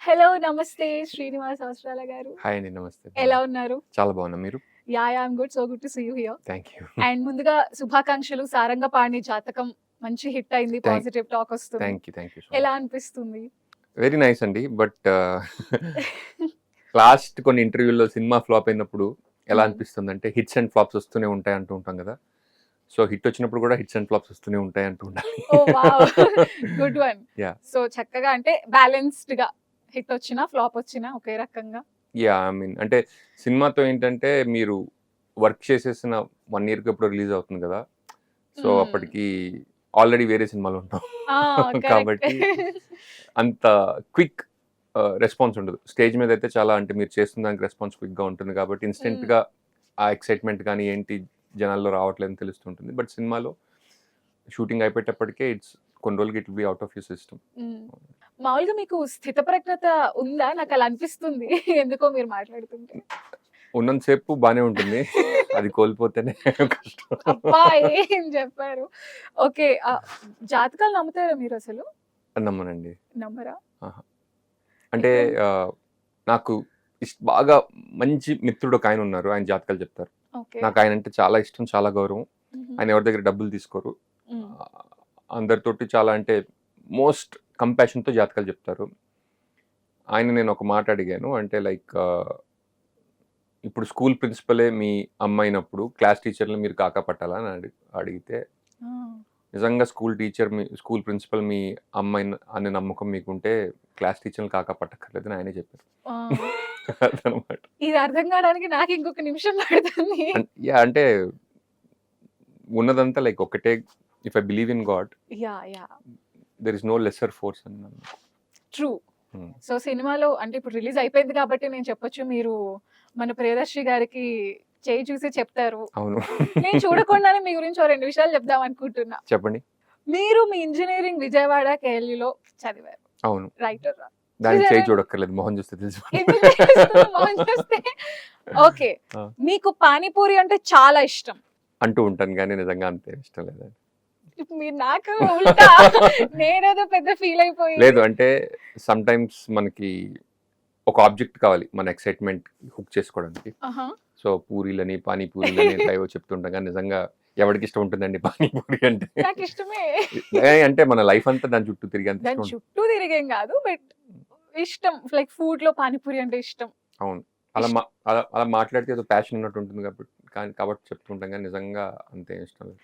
Hello! నమస్తే శ్రీనివాస్ అవసరాల గారు. హాయ్ అండి. నమస్తే. ఎలా ఉన్నారు? చాలా బాగున్నా. మీరు? Yeah! I'm good. So good to see you here. Thank you. And ముందుగా శుభాకాంక్షలు. సారంగపాణి జాతకం మంచి హిట్ అయింది. థ్యాంక్ పాజిటివ్ టాక్ వస్తుంది. థ్యాంక్ యూ సో ఎలా మచ్. అనిపిస్తుంది? వెరీ నైస్ అండి. బట్ లాస్ట్ కొన్ని ఇంటర్వ్యూల్లో సినిమా ఫ్లాప్ అయినప్పుడు ఎలా అనిపిస్తుందంటే హిట్స్ అండ్ ఫ్లాప్స్ వస్తూనే ఉంటాయి అంటూ ఉంటాం కదా! సో హిట్ వచ్చినప్పుడు కూడా హిట్స్ అండ్ ఫ్లాప్స్ వస్తూనే ఉంటాయి అంటూ ఉండాలి. Oh! Wow! Good one. Yeah! So చక్కగా అంటే బ్యాలెన్స్డ్‌గా హిట్ వచ్చినా, ఫ్లాప్ వచ్చినా ఒకే రకంగా. యాహ్! ఐ మీన్ అంటే సినిమాతో ఏంటంటే మీరు వర్క్ చేసేసిన 1 ఇయర్‌కి ఎప్పుడో రిలీజ్ అవుతుంది కదా! సో హ్మ్. అప్పటికి ఆల్రెడీ వేరే సినిమాలో ఉంటాం. ఆ! కరెక్ట్. కాబట్టి అంత క్విక్ రెస్పాన్స్ ఉండదు. స్టేజ్ మీద అయితే చాలా అంటే మీరు చేస్తున్న దానికి రెస్పాన్స్ క్విక్‌గా ఉంటుంది కాబట్టి హ్మ్. ఇన్‌స్టంట్‌గా ఆ ఎక్సైట్‌మెంట్ గాని ఏంటి జనాల్లో రావట్లేదని తెలుస్తుంటుంది. బట్ సినిమాలో షూటింగ్ అయిపోయేటప్పటికే కొన్ని రోజులకి it will be out of your system. హ్మ్. మామూలుగా మీకు స్థితప్రజ్ఞత ఉందా? నాకలా అనిపిస్తుంది. ఎందుకో మీరు మాట్లాడుతుంటే. ఉన్నంత సేపు బానే ఉంటుంది. అది కోల్పోతేనే కష్టం. అబ్బా! ఏం చెప్పారు. ఓకే. జాతకాలు నమ్ముతారా మీరసలు? నమ్మనండి. నమ్మరా? ఆహా! అంటే ఎప్పుడైనా నాకు బాగా మంచి మిత్రుడు ఒకాయన ఉన్నారు. ఆయన జాతకాలు చెప్తారు. ఓకే. నాకు ఆయనంటే చాలా ఇష్టం, చాలా గౌరవం. హుహు. ఆయన ఎవరి దగ్గర డబ్బులు తీసుకోరు. హ్మ్. ఆహ్, అందరితోటి చాలా అంటే మోస్ట్ కంపాషన్‌తో జాతకాలు చెప్తారు. ఆయన నేను ఒక మాట అడిగాను. అంటే లైక్ ఇప్పుడు స్కూల్ ప్రిన్సిపలే మీ అమ్మైనప్పుడు క్లాస్ టీచర్‌ని మీరు కాకా పట్టాలా అని అడిగితే ఆ! నిజంగా స్కూల్ ప్రిన్సిపల్ మీ అమ్మాయి అనే నమ్మకం మీకుంటే క్లాస్ టీచర్‌ని కాకా పట్టక్కర్లేదని ఆయనే చెప్పారు. ఆ! అదనమాట. ఇది అర్థం కావడానికి నాకు ఇంకొక నిమిషం పడుతుంది. యాహ్! అంటే ఉన్నదంతా లైక్ ఒకటే if I believe in God yeah! There is no lesser force అని నమ్ముతా. ట్రూ. హ్మ్. సో, సినిమాలో అంటే ఇప్పుడు రిలీజ్ అయిపోయింది కాబట్టి నేను చెప్పొచ్చు మీరు మన ప్రియదర్శి గారికి చేయి చూసి చెప్తారు. అవును. నేను చూడకుండానే మీ గురించి ఓ 2 విషయాలు చెప్దాం అనుకుంటున్నా. చెప్పండి. మీరు మీ ఇంజినీరింగ్ విజయవాడ, కేఎల్‌యులో చదివారు. అవును. Right are wrong? దానికి చేయి చూసారా? చూడక్కర్లేదు. మొహం చూస్తే తెలిసిపోతుంది. ఎందుకు ఏడుస్తున్నావు మొహం చూస్తే? ఓకే. ఆ! మీకు పానీపూరి అంటే చాలా ఇష్టం. అంటూ ఉంటాను గానీ నిజంగా అంత ఇష్టం లేదండి. ఇప్పుడు మీరు నాకు ఉల్టా నేనేదో పెద్ద ఫీల్ అయిపోయి లేదు అంటే సమ్‌టైమ్స్ మనకి ఒక ఆబ్జెక్ట్ కావాలి. మన ఎక్సైట్‌మెంట్ హుక్ చేసుకోవడానికి. ఆహా! సో, పూరీలని, పానీపూరీలని ఇట్లా ఏవో చెప్తుంటాం గానీ నిజంగా ఎవడికి ఇష్టం ఉంటుందండి పానీపూరి అంటే. నాకిష్టమే. అంటే మన లైఫ్ అంతా దాని చుట్టూ తిరిగేంత దాని ఇష్టం ఉంటుంది. చుట్టూ తిరిగేం గాదు. బట్ ఇష్టం. లైక్ ఫుడ్‌లో పానీపూరి అంటే ఇష్టం. అవును. అలా ఇష్ మా అలా అలా మాట్లాడితే ఏదో ప్యాషన్ ఉన్నట్టు ఉంటుంది కాబట్టి చెప్తుంటాం గానీ నిజంగా అంతేం ఇష్టం లేదు.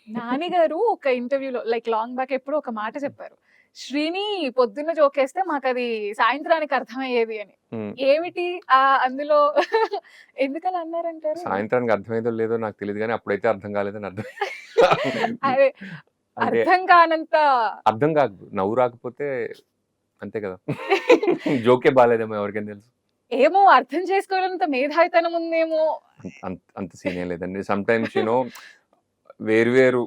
నాని గారు ఒక ఇంటర్వ్యూలో లైక్ లాంగ్ బ్యాక్ ఎప్పుడో ఒక మాట చెప్పారు. శ్రీని పొద్దున్న జోకేస్తే మాకది సాయంత్రానికి అర్థమయ్యేది అని. హ్మ్. ఏమిటి అందులో ఎందుకలా అన్నారంటారు? సాయంత్రానికి అర్థమైందో లేదో నాకు తెలీదు గానీ అప్పుడైతే అర్థం కాలేదని అర్థం. అదే అంటే అర్థం కానంత అర్థం కాదు. నవ్వు రాకపోతే అంతే కదా! జోకే బాలేదేమో ఎవరికైనా తెలుసు. ఏమో అర్థం చేసుకోలేనంత మేధావితనం ఉందేమో. అంత సీన్ ఏం లేదండి. సమ్‌టైమ్స్ వేరు వేరు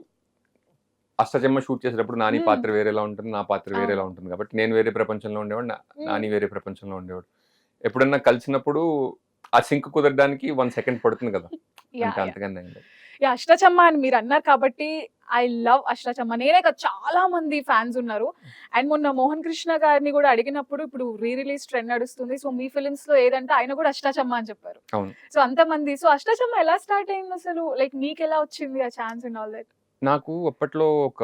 అష్టాచెమ్మా షూట్ చేసేటప్పుడు నాని హ్మ్. పాత్ర వేరేలా ఉంటుంది. నా పాత్ర వేరేలా అవును. ఉంటుంది కాబట్టి నేను వేరే ప్రపంచంలో ఉండేవాడిని. హ్మ్. నాని వేరే ప్రపంచంలో ఉండేవాడు. ఎప్పుడన్నా కలిసినప్పుడు ఆ సింక్ కుదరడానికి 1 సెకండ్ పడుతుంది కదా! యాహ్! అంతే యాహ్! అంతకన్నా ఏం లేదు. యాహ్! అష్టాచమ్మా అని మీరన్నారు కాబట్టి ఐ లవ్ అష్టాచమ్మా. నేనే కాదు చాలా మంది ఫాన్స్ ఉన్నారు. అండ్ మొన్న మోహన్ కృష్ణ గారిని గూడా అడిగినప్పుడు ఇప్పుడు రిలీజ్ ట్రెండ్ నడుస్తుంది. సో, మీ ఫిల్మ్స్‌లో ఏదంటే ఆయన గూడా అష్టాచమ్మా అని చెప్పారు. అవును. సో, అంతమంది సో, అష్టాచమ్మా ఎలా స్టార్ట్ అయిందసలు? లైక్ మీకెలా వచ్చింది ఆ ఛాన్స్ అండ్ ఆల్ దట్? నాకు అప్పట్లో ఒక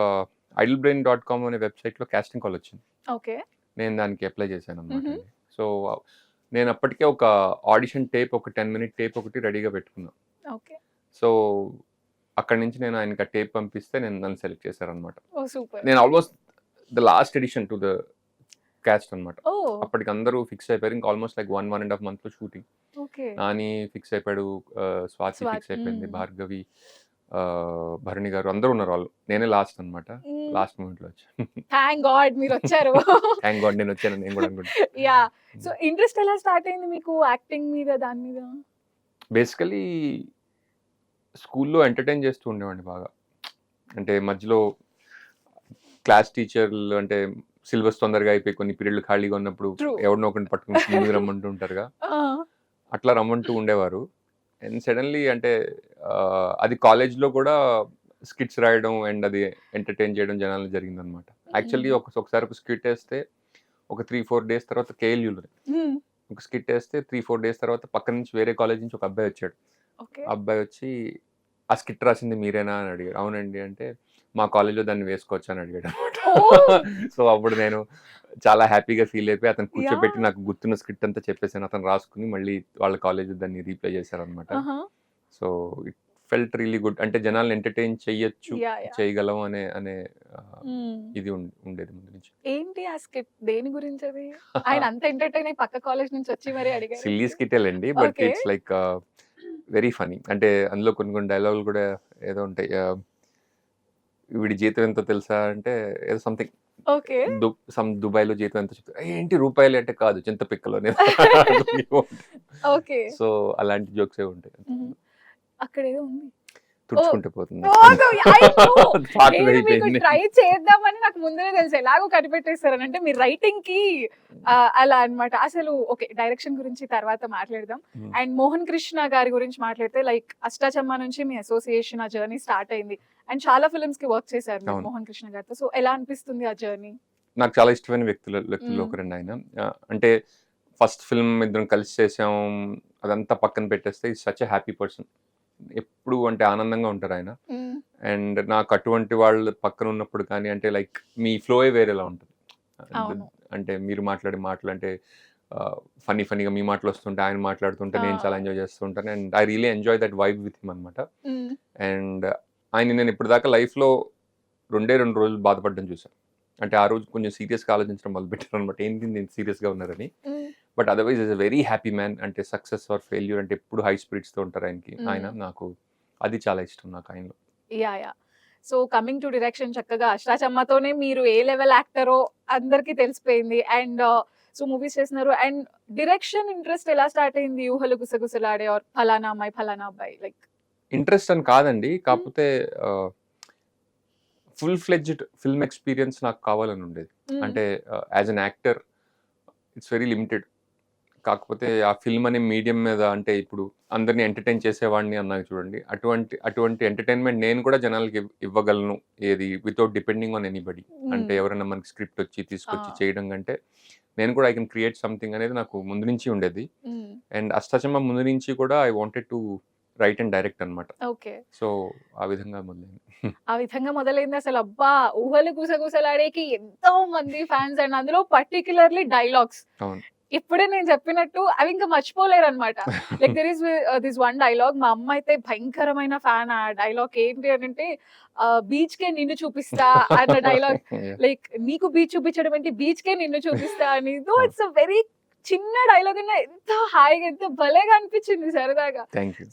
idlebrain.com అనే వెబ్‌సైట్‌లో కాస్టింగ్ కాల్ వచ్చింది. ఓకే. నేను దానికి అప్లై చేశాననమాట హుహు. అండి. సో, నేను అప్పటికే ఒక ఆడిషన్ టేప్ ఒక 10 మినిట్ టేప్ ఒకటి రెడీగా పెట్టుకున్నా. ఓకే. సో, అక్కడి నుంచి నేను ఆయనకి ఆ టేప్ పంపిస్తే నన్ను సెలెక్ట్ చేశారనమాట. ఓహ్! సూపర్. నేను almost the last edition to the cost అనమాట. ఓహ్! అప్పటికి అందరూ ఫిక్స్ అయిపోయారు. ఇంకా ఆల్‌మోస్ట్ లైక్ 1 ½ మంత్‌లో షూటింగ్. ఓకే. నాని ఫిక్స్ అయిపోయాడు. స్వాతి ఫిక్స్ అయిపోయింది. హ్మ్. భార్గవి, భరణి గారు అందరూ ఉన్నారు వాళ్ళు. నేనే లాస్ట్ అనమాట. హ్మ్. లాస్ట్ మూమెంట్‌లో వచ్చా. థాంక్ గాడ్ మీరొచ్చారు. థాంక్ గాడ్ నేనొచ్చానని నేను కూడా అనుకుంటున్నా. యాహ్! సో, ఇంట్రెస్ట్ ఎలా స్టార్ట్ అయింది మీకు యాక్టింగ్ మీద దాని మీద? బేసికల్లీ స్కూల్‌లో ఎంటర్‌టైన్ చేస్తూ ఉండేవాడిని బాగా. అంటే మధ్యలో క్లాస్ టీచర్లు అంటే సిలబస్ తొందరగా అయిపోయి కొన్ని పీరియడ్‌లు ఖాళీగా ఉన్నప్పుడు ట్రూ. ఎవడినో ఒకడిని పట్టుకొని ముందుకు రమ్మంటూ ఉంటారుగా. ఆ! అట్లా రమ్మంటూ ఉండేవారు. అండ్ సడెన్‌లీ అంటే అది కాలేజ్‌లో కూడా స్కిట్స్ రాయడం అండ్ అది ఎంటర్‌టైన్ చేయడం జనాల్ని జరిగిందనమాట. యాక్చువల్లీ హ్మ్. ఒకసారి ఒక స్కిట్ ఏస్తే ఒక 3-4 డేస్ తర్వాత కేఎల్యూలో ఒక స్కిట్ వేస్తే 3-4 డేస్ తర్వాత పక్క నుంచి వేరే కాలేజ్ నుంచి ఒక అబ్బాయి వచ్చాడు. ఓకే. ఆ అబ్బాయి వచ్చి ఆ స్కిట్ రాసింది మీరేనా అని అడిగాడు. అవునండి అంటే మా కాలేజ్లో దాన్ని వేసుకోవచ్చు అని అడిగాడు అనమాట. సో అప్పుడు నేను చాలా హ్యాపీగా ఫీల్ అయిపోయి అతను కూర్చోబెట్టి నాకు గుర్తున్న స్కిట్ అంతా చెప్పేసాను. అతను రాసుకుని మళ్ళీ వాళ్ళ కాలేజ్ దాన్ని రీప్లే చేశారనమాట. So it felt really good. అంటే జనాల్ని ఎంటర్టైన్ చెయ్యొచ్చు, చేయగలం అనే అనే ఇది ఉండేది ముందు నుంచి. ఏంటి ఆ స్కిట్ దేని గురించి అది? ఆయన అంత ఎంటర్టైన్ అయ్యి పక్క కాలేజ్ నుంచి వచ్చి మరి అడిగారు. సిల్లీ స్కిటేలండి, but Okay. It's like very funny. అంటే అందులో కొన్ని డైలాగులు కూడా ఏదో ఉంటాయి. వీడి జీతం ఎంతో తెలుసా అంటే ఏదో సంథింగ్ ఓకే. దుబాయ్లో జీతం ఎంత చెప్తారు, ఏంటి రూపాయలు అంటే కాదు చింత పిక్కలోనే. ఓకే. సో అలాంటి జోక్స్ ఏ ఉంటాయి. అక్కడ ఏదో ఉంది. తుడుచుకుంటే పోతుంది. నేను మీకు ట్రై చేద్దామని నాకు ముందే తెలుసు ఎలాగో కనిపెట్టేస్తారని. అంటే మీ రైటింగ్ కి అలా అన్నమాట. అసలు ఓకే, డైరెక్షన్ గురించి తర్వాత మాట్లాడదాం. అండ్ మోహన్ కృష్ణ గారి గురించి మాట్లాడితే లైక్ అష్టాచమ్మా నుంచి మీ అసోసియేషన్ ఆ జర్నీ స్టార్ట్ అయింది. అండ్ చాలా ఫిల్మ్స్ కి వర్క్ చేశారు మీరు మోహన్ కృష్ణ గారితో. సో ఎలా అనిపిస్తుంది ఆ జర్నీ? నాకు చాలా ఇష్టమైన వ్యక్తుల్లో ఒకరండి ఆయన. అంటే ఫస్ట్ ఫిల్మ్ ఇద్దరం కలిసి చేసాం, అదంతా పక్కన పెట్టేస్తే is such a happy person. ఎప్పుడు అంటే ఆనందంగా ఉంటారు ఆయన. అండ్ నాకు అటువంటి వాళ్ళు పక్కన ఉన్నప్పుడు కానీ అంటే లైక్ మీ ఫ్లోయే వేరేలా ఉంటుంది. అంటే మీరు మాట్లాడే మాటలు అంటే ఫనీగా మీ మాటలు వస్తుంటే ఆయన మాట్లాడుతుంటే నేను చాలా ఎంజాయ్ చేస్తుంటాను. And I really enjoy that vibe with him అనమాట. అండ్ ఆయన నేను ఇప్పుడు దాకా లైఫ్లో 2 రోజులు బాధపడడం చూసాను. అంటే ఆ రోజు కొంచెం సీరియస్గా ఆలోచించడం మొదలుపెట్టారు అనమాట, ఏంటి నేను సీరియస్గా ఉన్నారని. But otherwise is a very happy man. అంటే సక్సెస్ ఆర్ ఫెయిల్యూర్ అంటే ఎప్పుడు హై స్పిరిట్స్తో ఉంటారు ఆయనకి. ఆయన నాకు అది చాలా ఇష్టం నాకు ఆయనలో. Yeah. So coming to direction, చక్కగా అష్టాచమ్మతోనే మీరు ఏ లెవెల్ యాక్టరో అందరికీ తెలిసిపోయింది. అండ్ సో మూవీస్ చేస్తున్నారు. అండ్ డైరెక్షన్ ఇంట్రెస్ట్ ఎలా స్టార్ట్ అయింది? ఊహలు గుసగుసలాడే ఆర్ ఫలానా అమ్మాయి ఫలానా అబ్బాయి లైక్ ఇంట్రెస్ట్ అని కాదండి, కాకపోతే ఫుల్ ఫ్లెడ్జ్డ్ ఫిల్మ్ ఎక్స్పీరియన్స్ నాకు కావాలని ఉండేది. అంటే as an actor it's very limited. కాకపోతే ఆ ఫిల్మ్ అనే మీడియం మీద అంటే ఇప్పుడు అందరినీ ఎంటర్టైన్ చేసేవాడిని అన్నాక చూడండి, అటువంటి ఎంటర్టైన్మెంట్ నేను కూడా జనాలకి ఇవ్వగలను, ఏది వితౌట్ డిపెండింగ్ ఆన్ ఎనీబడి. అంటే ఎవరైనా మనకి స్క్రిప్ట్ వచ్చి తీసుకొచ్చి చేయడం కంటే నేను కూడా ఐ కెన్ క్రియేట్ సంథింగ్ అనేది నాకు ముందు నుంచి ఉండేది. అండ్ అష్టాచమ్మ ముందు నుంచి కూడా I wanted to right and direct అనమాట. ఓకే. సో ఆ విధంగా మొదలైంది. అసలు అబ్బా, ఊహలు గుసగుసలాడేకి ఎంతో మంది ఫ్యాన్స్ అండ్ అందులో పర్టికులర్లీ డైలాగ్స్. అవును. ఇప్పుడే నేను చెప్పినట్టు అవి ఇంకా మర్చిపోలేరు అనమాట. Like there is this one dialogue, మా అమ్మ అయితే భయంకరమైన ఫ్యాన్. ఆ డైలాగ్ ఏంటి అని అంటే బీచ్ కే నిన్ను చూపిస్తా అన్న డైలాగ్. లైక్ నీకు బీచ్ చూపించడం ఏంటి, బీచ్ కే నిన్ను చూపిస్తా అని. దో ఇట్స్ అ వెరీ చిన్న డైలాగ్ అయినా ఎంత హాయిగా ఎంత భలేగా అనిపించింది సరదాగా.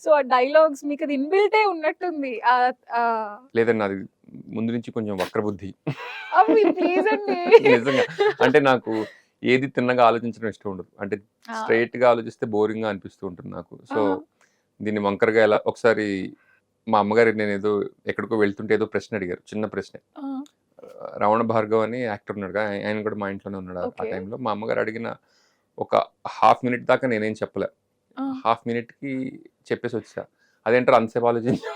సో ఆ డైలాగ్స్ మీకు అది ఇన్బిల్టే ఉన్నట్టుంది. లేదండి, అది ముందు నుంచి కొంచెం వక్రబుద్ధి. ప్లీజ్ అండి. నిజంగా అంటే నాకు ఏది తిన్నగా ఆలోచించడం ఇష్టం ఉండదు. అంటే స్ట్రైట్ గా ఆలోచిస్తే బోరింగ్ గా అనిపిస్తూ ఉంటుంది నాకు. సో దీన్ని వంకరగా ఎలా, ఒకసారి మా అమ్మగారి నేను ఏదో ఎక్కడికో వెళ్తుంటే ఏదో ప్రశ్న అడిగారు, చిన్న ప్రశ్న. రమణ భార్గవ్ అని యాక్టర్ ఉన్నాడు, ఆయన కూడా మా ఇంట్లోనే ఉన్నాడు ఆ టైంలో. మా అమ్మగారు అడిగిన ఒక హాఫ్ మినిట్ దాకా నేనేం చెప్పలే. హాఫ్ మినిట్ కి చెప్పేసి వచ్చా. అదేంటారు అంతసేపు ఆలోచించి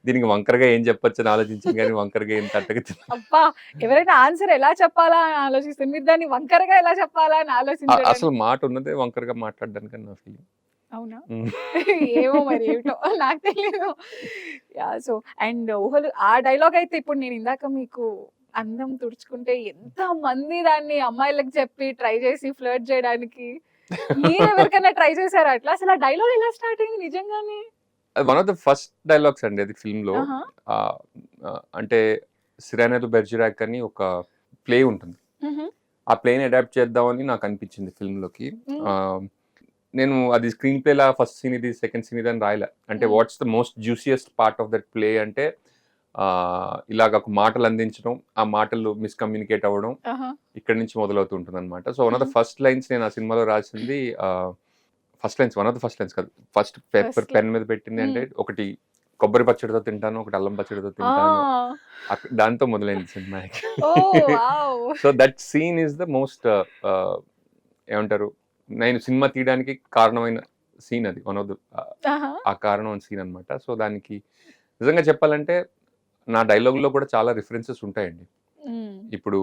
దీనికి వంకరగా ఏం చెప్పొచ్చు అని ఆలోచించాను, కానీ వంకరగా ఏం తట్టగా. అబ్బా, ఎవరైనా ఆన్సర్ ఎలా చెప్పాలా అని ఆలోచిస్తే మీరు దాన్ని వంకరగా ఎలా చెప్పాలా అని ఆలోచించారు. అసలు మాట ఉన్నదే వంకరగా మాట్లాడడానికి నా ఫీలింగ్. అవునా? ఏమో మరి ఏమిటో నాకు తెలియదు. యా. సో అండ్ ఊహలు ఆ డైలాగ్ అయితే ఇప్పుడు నేను ఇందాక మీకు అందం తుడుచుకుంటే ఎంత మంది దాన్ని అమ్మాయిలకు చెప్పి ట్రై చేసి ఫ్లర్ట్ చేయడానికి, మీరు ఎవరికైనా ట్రై చేశారా అట్లా? అసలు ఆ డైలాగ్ ఎలా స్టార్ట్ అయింది నిజంగానే? One of the first dialogues అండి అది ఫిల్మ్ లో. అంటే సిరానెదో బెర్జిరాక్ అని ఒక ప్లే ఉంటుంది, ఆ ప్లేని అడాప్ట్ చేద్దామని నాకు అనిపించింది ఫిల్మ్ లోకి. నేను అది స్క్రీన్ ప్లేలా ఫస్ట్ సీన్ ఇది సెకండ్ సీన్ ఇది అని రాయలే. అంటే what's the most juiciest part of that play అంటే ఇలాగ ఒక మాటలు అందించడం, ఆ మాటలు మిస్కమ్యూనికేట్ అవ్వడం ఇక్కడ నుంచి మొదలవుతూ ఉంటుంది అనమాట. So one of the first lines నేను ఆ సినిమాలో రాసింది, one of the first lines కాదు, ఫస్ట్ పేపర్ పెన్ మీద పెట్టింది అంటే ఒకటి కొబ్బరి పచ్చడితో తింటాను, ఒకటి అల్లం పచ్చడితో తింటాను, దాంతో మొదలైంది cinema. So that scene is the most ఏమంటారు, నేను సినిమా తీయడానికి కారణమైన సీన్ అది, వన్ ఆఫ్ ద ఆ కారణం సీన్ అనమాట. సో దానికి నిజంగా చెప్పాలంటే నా డైలాగుల్లో కూడా చాలా రిఫరెన్సెస్ ఉంటాయండి. ఇప్పుడు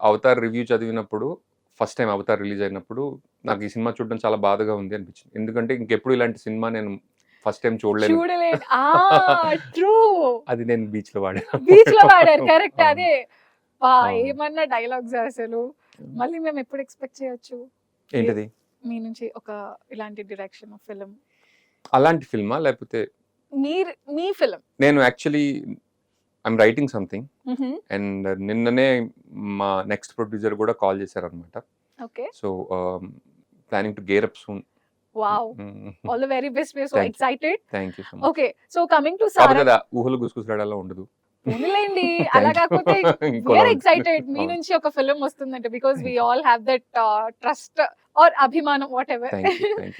అవతార్ రివ్యూ చదివినప్పుడు ఫస్ట్ టైం అవతార్ రిలీజ్ అయినప్పుడు నాకు ఈ సినిమా చూడడం చాలా బాధగా ఉంది అనిపించింది. ఎందుకంటే ఇంకెప్పుడు ఇలాంటి సినిమా నేను ఫస్ట్ టైం చూడలేను. చూడలేదు. ట్రూ. అది నేను బీచ్‌లో వాడాను. బీచ్ లో వాడారు. కరెక్ట్. అవును. అదే అవును. ఏమన్నా డైలాగ్స్ అసలు. మళ్ళీ మేము ఎప్పుడు ఎక్స్పెక్ట్ చేయొచ్చు ఏంటది? మీ నుంచి ఒక ఇలాంటి డైరెక్షన్ ఫిల్మ్? అలాంటి ఫిల్మా? లేకపోతే మీ ఫిల్మ్? నేను actually I'm writing something and నిన్ననే మా నెక్స్ట్ ప్రొడ్యూసర్ కూడా కాల్ చేశారనమాట. Okay. So planning to gear up soon. Wow. All the very best. We are so Thank you. Excited. Thank you so much. Okay. So coming to కాకపోతే సారా. అది ఊహలు గుసగుసలాడాలా ఉండదు. పోనీలేండి. అలా కాకపోతే ఇంకోలా వీఆర్ ఉంటుంది. ఎక్సైటెడ్ మీ అవును. నుంచి ఒక ఫిల్మ్ వస్తుందంటే, because we all have that trust or అభిమానం whatever. Thank you so much.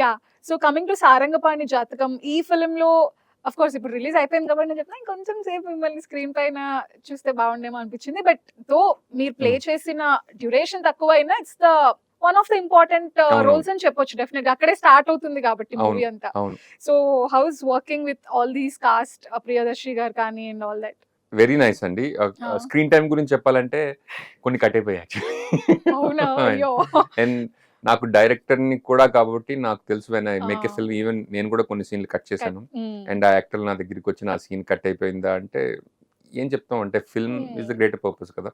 Yeah. So coming to Sarangapani Jathakam, ఈ ఫిల్మ్ లో అఫ్ కోర్స్ ఇప్పుడు రిలీజ్ అయిపోయింది కాబట్టి నేను చెప్తున్నా ఇంకొంచెం సేపు మిమ్మల్ని స్క్రీన్ పైన చూస్తే బాగుండేమో అనిపించింది. బట్ తో మీరు ప్లే చేసిన డ్యూరేషన్ తక్కువైనా it's the one of the important అవును. రోల్స్ అని చెప్పొచ్చు. డెఫినెట్ అక్కడే స్టార్ట్ అవుతుంది కాబట్టి అవును. మూవీ అంతా. అవును. So house working with all these cost, Priyadarshi గారు కానీ and all that? Very nice అండి. స్క్రీన్ టైం గురించి చెప్పాలంటే కొన్ని కట్ అయిపోయాయి అవునా? అయ్యో. అండ్ నాకు డైరెక్టర్ ని కూడా కాబట్టి నాకు తెలుసు when I make a Ah. Film even నేను కూడా కొన్ని సీన్లు కట్ చేశాను. అండ్ ఆ యాక్టర్ నా దగ్గరికి వచ్చి నా సీన్ కట్ అయిపోయిందా అంటే ఏం చెప్తాం అంటే film is the greater purpose కదా.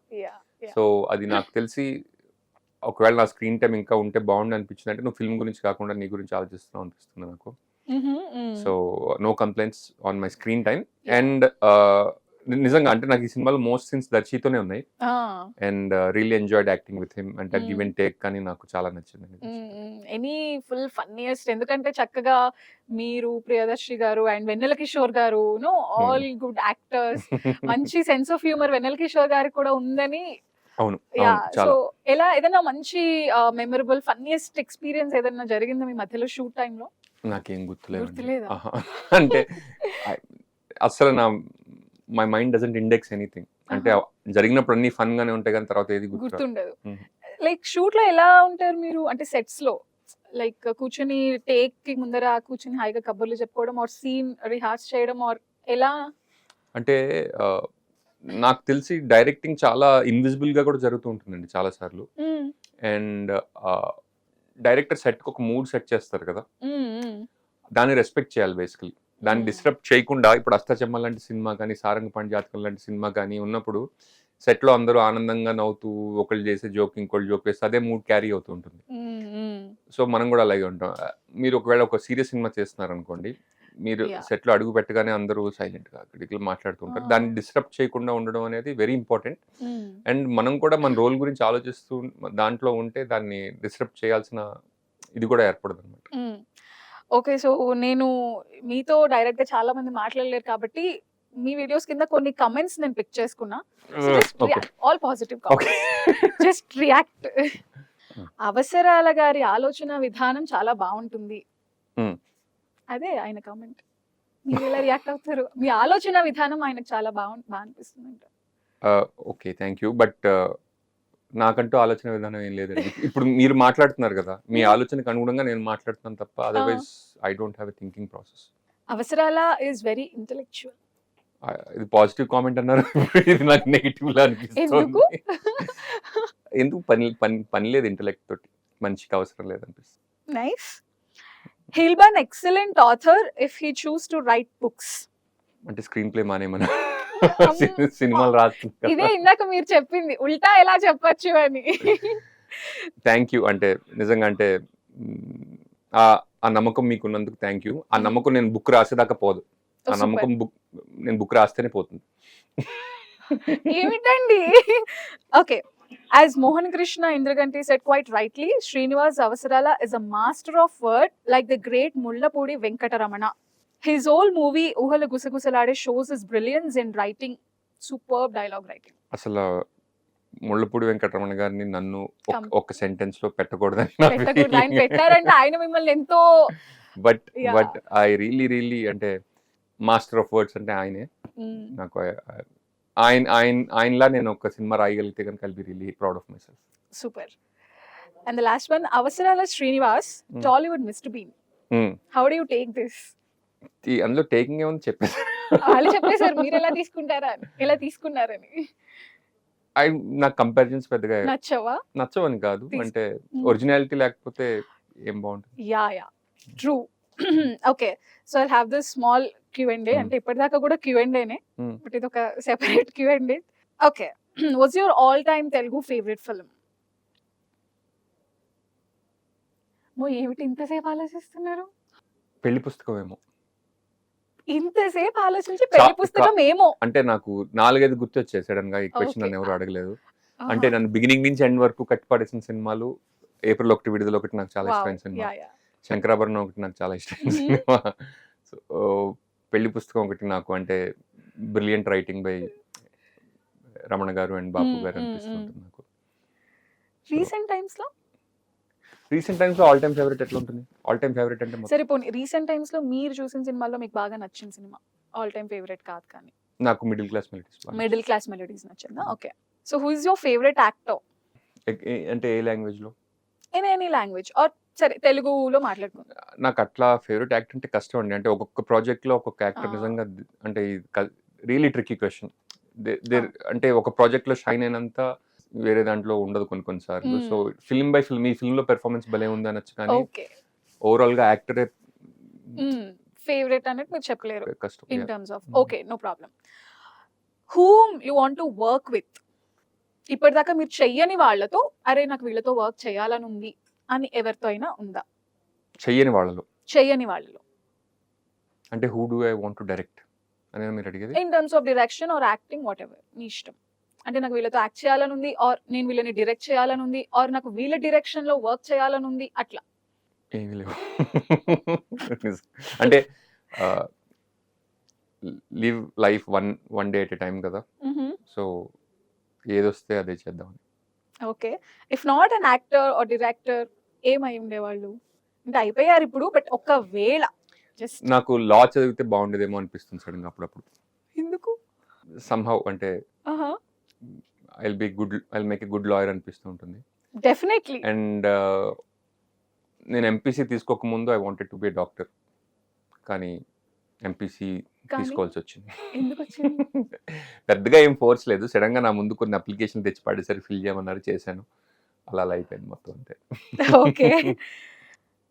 సో అది నాకు తెలిసి ఒకవేళ నా స్క్రీన్ టైం ఇంకా ఉంటే బాగుండు అనిపించింది అంటే నువ్వు ఫిల్మ్ గురించి కాకుండా నీ గురించి ఆలోచిస్తున్నావు అనిపిస్తుంది నాకు. So no complaints on my screen time. And నిజంగా అంటే నాకు ఈ సినిమాలో మోస్ట్ సీన్స్ దర్శితోనే ఉన్నాయి. And really enjoyed acting with him. అంటే గివ్ అండ్ టేక్ కానీ నాకు చాలా నచ్చింది. Any full funniest? ఎందుకంటే చక్కగా మీరు, Priyadarshi garu and Vennela Kishore garu, no all good actors. మంచి sense of humour Vennela Kishore గారికి కూడా ఉందని. అవును. యా. అవును. సో చాలా. ఎలా ఏదైనా మంచి మెమరబుల్ ఫన్నీయెస్ట్ ఎక్స్పీరియన్స్ ఏదైనా జరిగిందా మీ మధ్యలో షూట్ టైంలో? నాకేం గుర్తులేదండి. గుర్తులేదా? అంటే అసలు my mind doesn't index anything. అంటే జరిగినప్పుడు అన్ని ఫన్ గానే ఉంటాయి కానీ తర్వాత ఏది గుర్తు గుర్తుండదు. మ్మ్. లైక్ షూట్ లో ఎలా ఉంటారు మీరు? అంటే సెట్స్ లో లైక్ కూర్చొని టేక్ కి ముందర కూర్చొని హాయిగా కబుర్లు చెప్పుకోవడం ఆర్ సీన్ రిహార్స్ చేయడం ఆర్ ఎలా? అంటే నాకు తెలిసి డైరెక్టింగ్ చాలా ఇన్విజిబుల్ గా కూడా జరుగుతూ ఉంటుందండి చాలా సార్లు. అండ్ డైరెక్టర్ సెట్ ఒక మూడ్ సెట్ చేస్తారు కదా, దాన్ని రెస్పెక్ట్ చేయాలి బేసికలీ. దాన్ని డిస్టర్బ్ చేయకుండా ఇప్పుడు అష్టచమ్మ లాంటి సినిమా కానీ సారంగపాణి జాతకం లాంటి సినిమా కానీ ఉన్నప్పుడు సెట్ లో అందరూ ఆనందంగా నవ్వుతూ ఒకళ్ళు చేసే జోక్ ఇంకోళ్ళు జోక్ వేస్తే అదే మూడ్ క్యారీ అవుతూ ఉంటుంది. సో మనం కూడా అలాగే ఉంటాం. మీరు ఒకవేళ ఒక సీరియస్ సినిమా చేస్తున్నారు అనుకోండి, మీరు Yeah. సెట్ లో అడుగు పెట్టగానే అందరూ సైలెంట్ గా క్రిటికల్ మాట్లాడుతూ ఉంటారు. దాన్ని డిస్టర్బ్ చేయకుండా ఉండడం అనేది వెరీ ఇంపార్టెంట్. అండ్ మనం కూడా మన రోల్ గురించి ఆలోచిస్తూ దాంట్లో ఉంటే దాన్ని డిస్టర్బ్ చేయాల్సిన ఇది కూడా ఏర్పడదు అనమాట. ఓకే. సో నేను మీతో డైరెక్ట్ గా చాలా మంది మాట్లాడలేరు కాబట్టి మీ వీడియోస్ కింద కొన్ని కమెంట్స్ నేను పిక్ చేసుకున్నా. Okay all positive okay. Just react. అవసరాల గారి ఆలోచన విధానం చాలా బాగుంటుంది. Hmm. అదే ఆయన కామెంట్. మీరు ఎలా రియాక్ట్ అవుతారు? మీ ఆలోచన విధానం ఆయనకు చాలా బాగా అనిపిస్తుంది. Okay thank you. బట్ నాకంటూ ఆలోచన విధానం ఏం లేదండి. ఇప్పుడు మీరు మాట్లాడుతున్నారు కదా, మీ ఆలోచనకు అనుగుణంగా నేను మాట్లాడుతున్నాను తప్ప otherwise I don't have a thinking process. అవసరాల ఈజ్ వెరీ ఇంటెలెక్చువల్. ఇది పాజిటివ్ కామెంట్ అన్నారు, ఇది నాకు నెగిటివ్ లా ఎందుకు? అనిపిస్తుంది. ఎందుకు పని లేదు ఇంటెలెక్ట్ తోటి, మనిషికి అవసరం లేదనిపిస్తుంది. Nice. He'll be an excellent author if he choose to write books. అంటే స్క్రీన్ ప్లే మానేమన్నా అమ్మ. సినిమాలు రాస్తుంది ఇదే ఇందాక మీరు చెప్పింది, ఉల్టా ఎలా చెప్పొచ్చు అని. Thank you. అంటే నిజంగా అంటే ఆ నమ్మకం మీకున్నందుకు థ్యాంక్ యూ. ఆ నమ్మకం నేను బుక్ రాసేదాకా పోదు. ఆ నమ్మకం నేను బుక్ రాస్తేనే పోతుంది. ఏమిటండి? Okay. As Mohan Krishna Indraganti said quite rightly, Srinivas Avasarala is a master of word like the great Mullapudi Venkataramana. His whole movie Uhala Gusagusalade shows his brilliance in writing, superb dialogue writing. అసలు ముళ్ళపూడి వెంకటరమణ గారిని నన్ను ఒక sentence లో పెట్టకూడదని పెట్టకూడదు. ఆయన పెట్టారంటే ఆయన మిమ్మల్ని ఎంతో. But Yeah. But I really అంటే మాస్టర్ ఆఫ్ వర్డ్స్ అంటే ఆయనే. నాకు ఆయనలా నేను ఒక సినిమా రాయగలిగితే కనుక I'll be really proud of my self. Super. And the last one, Avasarala Srinivas, Tollywood Mr. Bean. How do you take this? అందులో taking ఏముంది చెప్పేసి వాళ్ళు చెప్పేశారు, మీరు ఎలా తీసుకుంటారా, ఎలా తీసుకున్నారని. నాకు కంపారిజన్స్ పెద్దగా నచ్చవా? నచ్చవని కాదు. తీస్ అంటే హ్మ్. ఒరిజినాలిటీ లేకపోతే ఏం బావుంటది? Yeah! True. Okay. So, I'll have this small క్యూ&ఏ. హ్మ్. అంటే ఇప్పటిదాకా కూడా క్యూ&ఏనే. హ్మ్. బట్ ఇదొక సెపరేట్ క్యూ&ఏ. Okay. What's your all time Telugu favourite film? అమ్మో! ఏమిటి ఇంతసేపు ఆలోచిస్తున్నారు? పెళ్లి పుస్తకమేమో. ఇంతసేపు ఆలోచించి చా పెళ్లి క పుస్తకం ఏమో. అంటే నాకు 4, 5 గుర్తొచ్చాయి సడెన్‌గా. ఈ క్వెషన్ ఓకే. నన్నెవరు అడగలేదు. అంటే ఆహా! నన్ను బిగినింగ్ నుంచి ఎండ్ వరకు కట్టిపడేసిన సినిమాలు 'ఏప్రిల్ 1 విడుదల' ఒకటి నాకు చాలా వావ్! ఇష్టమైన సినిమా. యాహ్! 'శంకరాభరణం' ఒకటి నాకు చాలా ఇష్టమైన హుహు. సినిమా. సో, పెళ్లి పుస్తకం ఒకటి నాకు అంటే బ్రిలియంట్ రైటింగ్ బై రమణ గారు అండ్ బాపు హ్మ్. గారు హ్మ్. అనిపిస్తూ హ్మ్. ఉంటుంది నాకు. సో, రీసెంట్ టైమ్స్‌లో? రీసెంట్ టైమ్స్‌లో ఆల్ టైమ్ ఫేవరెట్ ఎట్లుంటుంది? ఆల్ టైమ్ ఫేవరెట్ అంటే మొత్తం సరే పోనీ రీసెంట్ టైమ్స్‌లో మీరు చూసిన సినిమాల్లో మీకు బాగా నచ్చిన సినిమా? ఆల్ టైమ్ ఫేవరెట్ కాదు కానీ. నాకు 'మిడిల్ క్లాస్ మెలోడీస్' బాగా నచ్చింది. మిడిల్ క్లాస్ మెలోడీస్ నచ్చిందా? Okay. So, who is your favourite actor? అంటే ఏ లాంగ్వేజ్‌లో? ఇన్ ఎనీ లాంగ్వేజ్ ఆర్ సరే తెలుగులో మాట్లాడుకుందాం. నాకు అట్లా ఫేవరెట్ యాక్టర్ అంటే కష్టం అండి. అంటే ఒక్కొక్క ప్రాజెక్ట్‌లో ఒక్కొక్క ఆ! యాక్టర్ నిజంగా అంటే ఇది రియల్లీ ట్రిక్కీ క్వెషన్. దేర్ అవును. అంటే ఒక ప్రాజెక్ట్‌లో షైన్ అయినంత వేరే దాంట్లో ఉండదు కొన్ని కొన్ని సార్లు. సో, హ్మ్. ఫిల్మ్ బై ఫిల్మ్ ఈ ఫిల్మ్‌లో పెర్ఫార్మన్స్ భలే ఉంది అనొచ్చు కానీ ఓకే. ఓవరాల్‌గా యాక్టరే హ్మ్. ఫేవరెట్ అనేది మీరు చెప్పలేరు. కష్టం. In yeah! Terms of hmm. Okay. No problem. Whom you want to work with? ఇప్పటిదాకా మీరు చెయ్యని వాళ్ళతో అరే! నాకు వీళ్ళతో వర్క్ చేయాలని ఉంది అని ఎవరితో అయినా ఉందా? చెయ్యని వాళ్ళలో. చెయ్యని వాళ్ళలో. అంటే who do I want to direct అనేనా మీరు అడిగేది? In terms of direction or acting whatever మీ ఇష్టం. అంటే నాకు వీళ్ళతో యాక్ట్ చేయాలని ఉంది ఆర్ నేను వీళ్ళని డైరెక్ట్ చేయాలని ఉంది ఆర్ నాకు వీళ్ళ డైరెక్షన్‌లో వర్క్ చేయాలని ఉంది అట్లా. ఏమి లేవు. నిజం. అంటే ఆహ్, live life one day at a time కదా! హుహు. సో, ఏదొస్తే అదే చేద్దామని. Okay. If not an actor or director ఏమై ఉండేవాళ్ళు? అంటే అయిపోయారిప్పుడు. బట్ ఒకవేళ జస్ట్ నాకు లా చదివితే బాగుండేదేమో అనిపిస్తుంది సడెన్‌గా అప్పుడప్పుడు. ఎందుకు? సమ్‌హౌ అంటే ఆహా! I'll make a good lawyer అనిపిస్తూ ఉంటుంది. డెఫినైట్‌లీ. అండ్ నేను ఎంపీసీ తీసుకోకముందు I wanted to be a doctor. కానీ ఎంపీసీ కానీ తీసుకోవాల్సొచ్చింది. ఎందుకొచ్చింది? పెద్దగా ఏం ఫోర్స్ లేదు. సడెన్‌గా నా ముందు కొన్ని అప్లికేషన్‌లు తెచ్చి పడేసారు. ఫిల్ చేయమన్నారు చేశాను. అలా అయిపోయింది మొత్తం అంతే. ఓకే.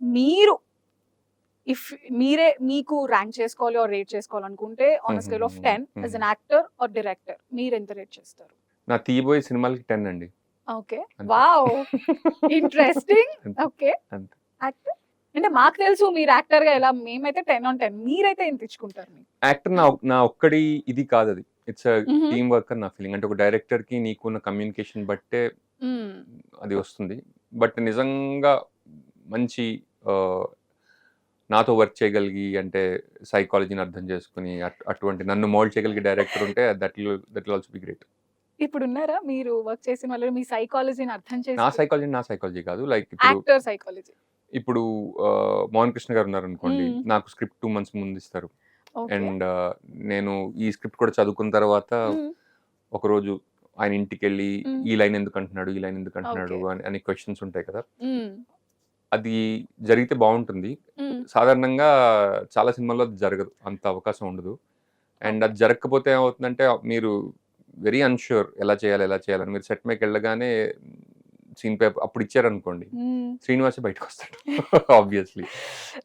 మీరు ఇఫ్ మీరే మీకు ర్యాంక్ చేసుకోవాలి ఆర్ రేట్ చేసుకోవాలనుకుంటే on a scale of 10 as an actor or director మీరెంత రేట్ చేస్తారు? నా తీయబోయే సినిమాలకి 10 అండి. ఓకే. అంతే. వావ్! ఇంట్రెస్టింగ్. అంతే. ఓకే. అంతే. యాక్టర్? అంటే మాకు తెలుసు మీరు యాక్టర్‌గా ఎలా మేమైతే 10 ఆన్ 10 మీరైతే ఎంత ఇచ్చుకుంటారు మీరు? యాక్టర్ నా ఒక్కడి ఇది కాదది. ఇట్స్ ఎ హుహు. టీమ్ వర్క్ అని నా ఫీలింగ్. అంటే ఒక డైరెక్టర్‌కి నీకున్న కమ్యూనికేషన్ బట్టే హ్మ్. అది వస్తుంది. బట్ నిజంగా మంచి ఆహ్, నాతో వర్క్ చేయగలిగి అంటే సైకాలజీని అర్థం చేసుకొని అటువంటి నన్ను మోల్డ్ చేయగలిగే డైరెక్టర్ ఉంటే that will also be great. ఇప్పుడున్నారా మీరు వర్క్ చేసిన వాళ్ళు మీ సైకాలజీని అర్థం చేసి నా సైకాలజీ కాదు. లైక్ ఇప్పుడు యాక్టర్ సైకాలజీ. ఇప్పుడు 'మోహన్ కృష్ణ' గారు ఉన్నారనుకోండి. హ్మ్. నాకు స్క్రిప్ట్ 2 మంత్స్ ముందిస్తారు. ఓకే. అండ్ నేను ఈ స్క్రిప్ట్ కూడా చదువుకున్న తర్వాత హ్మ్. ఒకరోజు ఆయన ఇంటికెళ్ళి హ్మ్. ఈ లైన్ ఎందుకంటున్నాడు? ఈ లైన్ ఎందుకంటున్నాడు? ఓకే. అని క్వెషన్స్ ఉంటాయి కదా! హ్మ్. అది జరిగితే బావుంటుంది. హ్మ్. సాధారణంగా చాలా సినిమాల్లో అది జరగదు. అంత అవకాశం ఉండదు. And okay. అది జరగకపోతే ఏమవుతుందంటే మీరు వెరీ అన్‌ష్యూర్ ఎలా చేయాలి? ఎలా చేయాలని. మీరు సెట్ మీదకెళ్ళగానే సీన్ పేపర్ అప్పుడు ఇచ్చారనుకోండి. హ్మ్. శ్రీనివాసే బయటకొస్తాడు. ఆబ్వియస్‌లీ.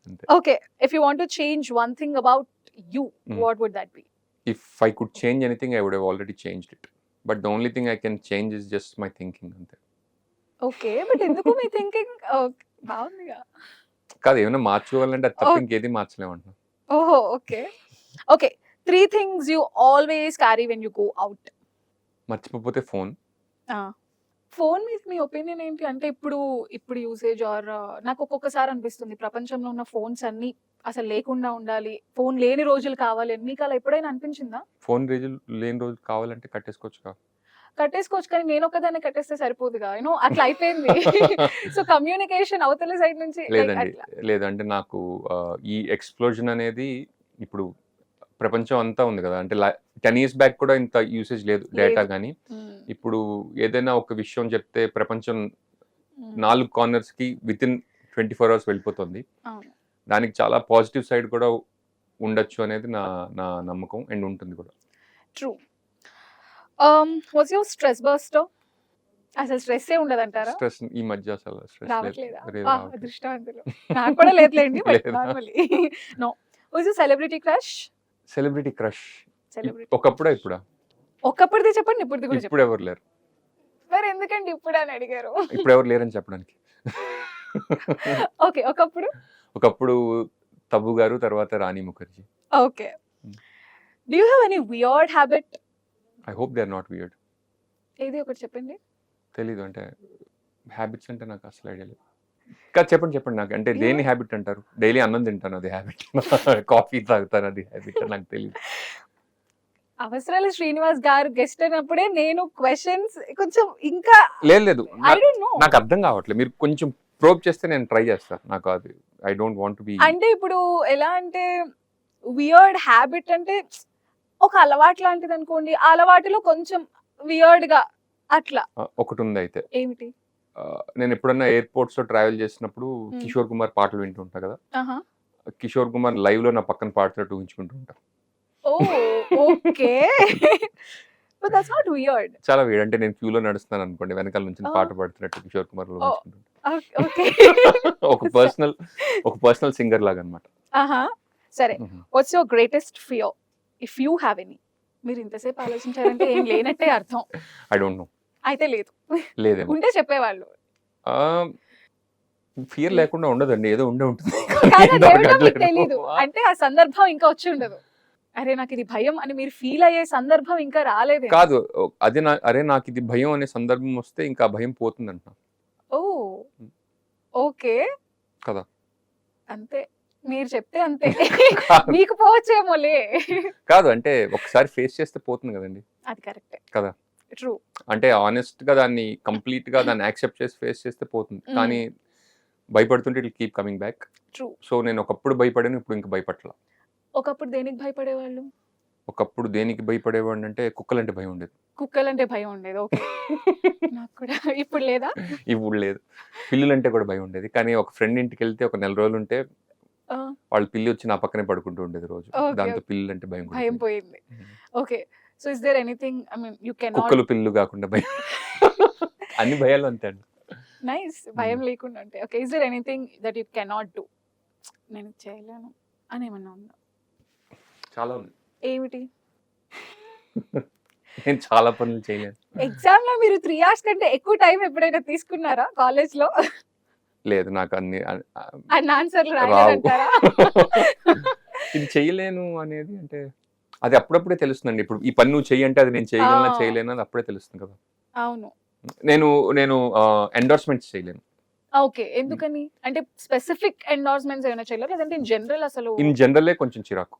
అంతే. Okay. If you want to change one thing about you hmm. What would that be? If I could change anything I would have already changed it. But the only thing I can change is just my thinking అంతే. Okay. But ఎందుకు మీ thinking బావుందిగా. కాదు ఏమైనా మార్చుకోవాలంటే అది తప్ప ఓహ్! ఇంకేది మార్చలేమంటున్నా. ఓహో! Okay. Okay. 3 things you always carry when you go out. మర్చిపోతే ఫోన్. ఆ! ఫోను మీద మీ ఒపీనియన్ ఏంటి? అంటే ఇప్పుడు యూసేజ్ ఆర్ నాకు ఒక్కొక్కసారి అనిపిస్తుంది ప్రపంచంలో ఉన్న ఫోన్స్ అన్నీ అసలు లేకుండా ఉండాలి. ఫోను లేని రోజులు కావాలి అని. మీకు అలా ఎప్పుడైనా అనిపించిందా? ఫోన్ రీజులు లేని రోజు కావాలంటే కట్టేసుకోవచ్చుగా. కట్టేసుకోవచ్చు కానీ నేనొక్కదాన్నే కట్టేస్తే సరిపోదుగా. అట్లా అయిపోయింది. సో, కమ్యూనికేషన్ అవతల సైడ్ నుంచి లైక్ లేదండి. అట్లా. లేదు. అంటే నాకు ఈ ఎక్స్‌ప్లోజన్ అనేది ఇప్పుడు ప్రపంచం అంతా ఉంది గదా! అంటే 10 ఇయర్స్ బ్యాక్ కూడా ఇంత యూసేజ్ లేదు డేటా లేదు. గాని. హ్మ్. ఇప్పుడు ఏదైనా ఒక విషయం చెప్తే ప్రపంచం హ్మ్. 4 కార్నర్స్‌కి వితిన్ 24 అవర్స్ వెళ్ళిపోతుంది. అవును. దానికి చాలా పాజిటివ్ సైడ్ కూడా ఉండొచ్చు అనేది నా నా నమ్మకం అండ్ ఉంటుంది కూడా. True. What's your stress buster? అసలు స్ట్రెస్సే ఉండదంటారా? స్ట్రెస్ ఈ మధ్య అసలు స్ట్రెస్ రావట్లేదా? లేదు రావట్లేదు. అదృష్టవంతులు. నాకు కూడా లేదులేండి. బట్ లేదా? Normally. No. Who's your celebrity crush? Celebrity crush celebrity. ఒకప్పుడా ఇప్పుడా? ఒకప్పుడుది చెప్పండి, ఇప్పుడుది కూడా ఇప్పుడు చెప్పండి. ఎవరు లేరు. మరి ఎందుకండి ఇప్పుడు అని అడిగారు? ఇప్పుడు ఎవరు లేరని చెప్పడానికి. ఓకే. ఒకప్పుడు? ఒకప్పుడు తబు గారు, తర్వాత Rani Mukherjee. Okay. Do you have any weird habit? I hope they are not weird. ఏది ఒకటి చెప్పండి. తెలీదు, అంటే హ్యాబిట్స్ అంటే నాకు అసలు ఐడియా లేదు. కాదు, చెప్పండి నాకు. అంటే దేని హ్యాబిట్ అంటారు? డైలీ అన్నం తింటాను, అది హ్యాబిట్. కాఫీ తాగుతాను, అది హ్యాబిట్ నాకు తెలియదు. అవసరాల శ్రీనివాస్ గారు గెస్ట్ అయినప్పుడే నేను క్వశ్చన్స్ కొంచెం ఇంకా లేదు ఐ డోంట్ నో. నాకు అర్థం కావట్లేదు. మీరు కొంచెం ప్రోబ్ చేస్తే నేను ట్రై చేస్తాను. నాకు అది I don't want to be. అంటే ఇప్పుడు ఎలా అంటే వియర్డ్ హ్యాబిట్ అంటే ఒక అలవాటు లాంటిది అనుకోండి. ఆ అలవాటులో కొంచెం వియర్డ్ గా అట్లా ఒకటి ఉంది అయితే. ఏమిటి? నేను ఎప్పుడన్నా ఎయిర్పోర్ట్స్ లో ట్రావెల్ చేసినప్పుడు Hmm. కిషోర్ కుమార్ పాటలు వింటూ ఉంటా కదా. ఆహా. కిషోర్ కుమార్ లైవ్ లో నా పక్కన పాడుతున్నట్టు ఊహించుకుంటూ ఉంటా. Oh okay. But that's not weird. చాలా వేడి. అంటే నేను క్యూలో నడుస్తున్నాను అనుకోండి, వెనకాల నుంచి Oh. పాట పాడుతున్నట్టు కిషోర్ కుమార్ లో Oh. ఊహించుకుంటూ ఓకే. ఒక పర్సనల్ సింగర్ లాగా అనమాట. ఆహా. సరే. What's your greatest fear if you have any? మీరు ఇంతసేపు ఆలోచించారంటే ఏం లేనట్టే అర్థం. I don't know. అయితే లేదు. లేదేమో. ఉంటే చెప్పేవాళ్ళు. ఫియర్ లేకుండా ఉండదండి, ఏదో ఉండే ఉంటుంది. కాదండి, ఏమిటో మీకు తెలీదు. అంటే ఆ సందర్భం ఇంకా వచ్చి ఉండదు. అరే నాకు ఇది భయం అని మీరు ఫీల్ అయ్యే సందర్భం ఇంకా రాలేదు. కాదు, అదే అరే నాకు ఇది భయం అనే సందర్భం వస్తే ఇంకా భయం పోతుందంట ఓ ఓకే కదా. అంతే, మీరు చెప్తే అంతే. కాదు. మీకు పోవచ్చేమోలే. కాదు, అంటే ఒకసారి ఫేస్ చేస్తే పోతుంది కదండి. అది కరెక్టే. కదా. ట్రూ. అంటే ఆనెస్ట్ గా దాన్ని కంప్లీట్ గా దాన్ని యాక్సెప్ట్ చేసి ఫేస్ చేస్తే పోతుంది. Mm. కానీ భయపడుతుంటే it keep coming back. True. So నేను ఒకప్పుడు భయపడాను, ఇప్పుడు ఇంకా భయపడలా. ఒకప్పుడు దేనికి భయపడేవాళ్ళు? ఒకప్పుడు దేనికి భయపడేవాడిని అంటే కుక్కలంటే భయం ఉండేది. కుక్కలంటే భయం ఉండేది. ఓకే. నాకు కూడా. ఇప్పుడు లేదా? ఇప్పుడు లేదు. పిల్లులంటే కూడా భయం ఉండేది. కానీ ఒక ఫ్రెండ్ ఇంటికి వెళ్తే ఒక నెల రోజులు ఉంటే ఆ, వాళ్ళ పిల్లి వచ్చి నా పక్కనే పడుకుంటూ ఉండేది రోజు. Okay, దాంతో okay. పిల్లు అంటే భయం కూడా భయం పోయింది. పోయింది. Okay. So is there anything I mean you can కుక్కలు పిల్లు కాకుండా భయం. అన్ని భయాలు అంతే అండి. నైస్. భయం లేకుండా ఉంటాయి. Okay. Is there anything that you cannot do? నేను ఇది చేయలేను అని ఏమన్నా ఉందా? చాలా ఉంది. ఏమిటి? నేను చాలా పనులు చేయలేను. ఎగ్జామ్ లో మీరు 3 hours కంటే ఎక్కువ టైం ఎప్పుడైనా తీసుకున్నారా కాలేజ్ లో? లేదు, నాకు అన్ని అన్న ఆన్సర్లు రావు. రాయలేదంటారా? ఇది చేయలేను అనేది అంటే అది అప్పుడప్పుడే తెలుస్తుందండి. ఇప్పుడు ఈ పని నువ్వు చెయ్యి అంటే అది నేను చేయగలనా ఆ. చేయలేను అది అప్పుడే తెలుస్తుంది కదా. అవును. నేను ఎండోర్స్మెంట్స్ చేయలేను. ఓకే. ఎందుకని? అంటే స్పెసిఫిక్ ఎండార్స్మెంట్స్ ఏమైనా చేయలేరు లేదంటే ఇన్ జనరల్ అసలు? ఇన్ జనరలే కొంచెం చిరాకు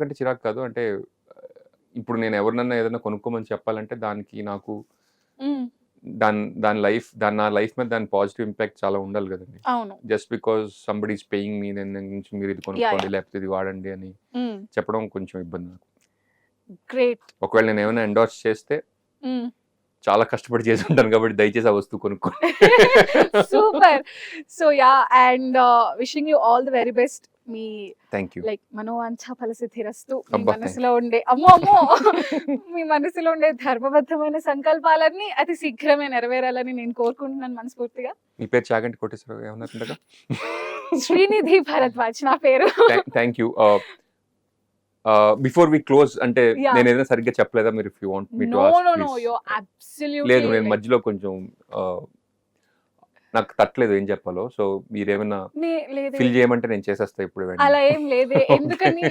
అంటే చిరాకు కాదు, అంటే ఇప్పుడు నేను ఎవరినన్నా ఏదైనా కొనుక్కోమని చెప్పాలంటే దానికి నాకు మ్మ్. దాని నా లైఫ్ మీద దాని పాజిటివ్ ఇంపాక్ట్ చాలా ఉండాలి కదండి. అవును. Just because somebody is paying మీ నేను నుంచి మీరు ఇది కొనుక్కోండి లేకపోతే ఇది వాడండి అని చెప్పడం కొంచెం ఇబ్బంది నాకు. గ్రేట్. ఒకవేళ నేను ఏమైనా ఎండోర్స్ చేస్తే చాలా కష్టపడి చేసి ఉంటాను కాబట్టి దయచేసి ఆ వస్తువు కొనుక్కోండి. Super. So yeah, and wishing you all the very best. మీ థ్యాంక్ యూ. లైక్ మనోవాంఛ ఫలసిద్ధిరస్తు. మీ అబ్బా, మనసులో ఉండే అమ్మో మీ మనసులో ఉండే ధర్మబద్ధమైన సంకల్పాలన్నీ అతి శీఘ్రమే నెరవేరాలని నేను కోరుకుంటున్నాను మనస్ఫూర్తిగా. మీ పేరు చాగంటి కొట్టేశ్వర ఏమన్నారంటగా? శ్రీనిధి భరద్వాజ్ నా పేరు. Thank you. Before we close అంటే Yeah. నేను ఏదైనా సరిగ్గా చెప్పలేదా? మీరు if you want me to no ask no no, please. You absolutely. లేదు, నేను మధ్యలో కొంచెం నాకు తట్టలేదు ఏం చెప్పాలో. సో మీరేమైనా లేదే, ఫిల్ చేయమంటే నేను చేసేస్తా ఇప్పుడు వెంటనే. అలా ఏం లేదే. ఎందుకని?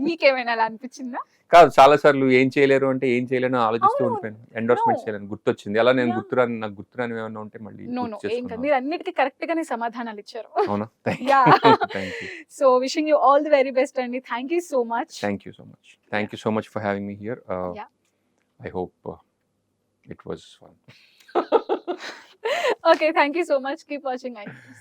మీకేమైనా అలా అనిపించిందా? కాదు, చాలా సార్లు ఏం చేయలేరు అంటే ఏం చేయలేను ఆలోచిస్తూ అవును. ఉండిపోయాను. Endorsement No. చేయలేను, గుర్తొచ్చింది. అలా నేను Yeah. నాకు గుర్తురాని ఏమైనా ఉంటే మళ్ళీ నో గుర్తు నో, ఏం కాదు. చేసుకున్నాను. మీరు అన్నిటికీ కరెక్ట్ గానే సమాధానాలు ఇచ్చారు. అవునా? Yeah. Thank you. So wishing you all the very best అండి. Thank you so much. Thank you so much. Thank you so much for having me here. Yeah. I hope it was fun. Okay, thank you so much. Keep watching iNews.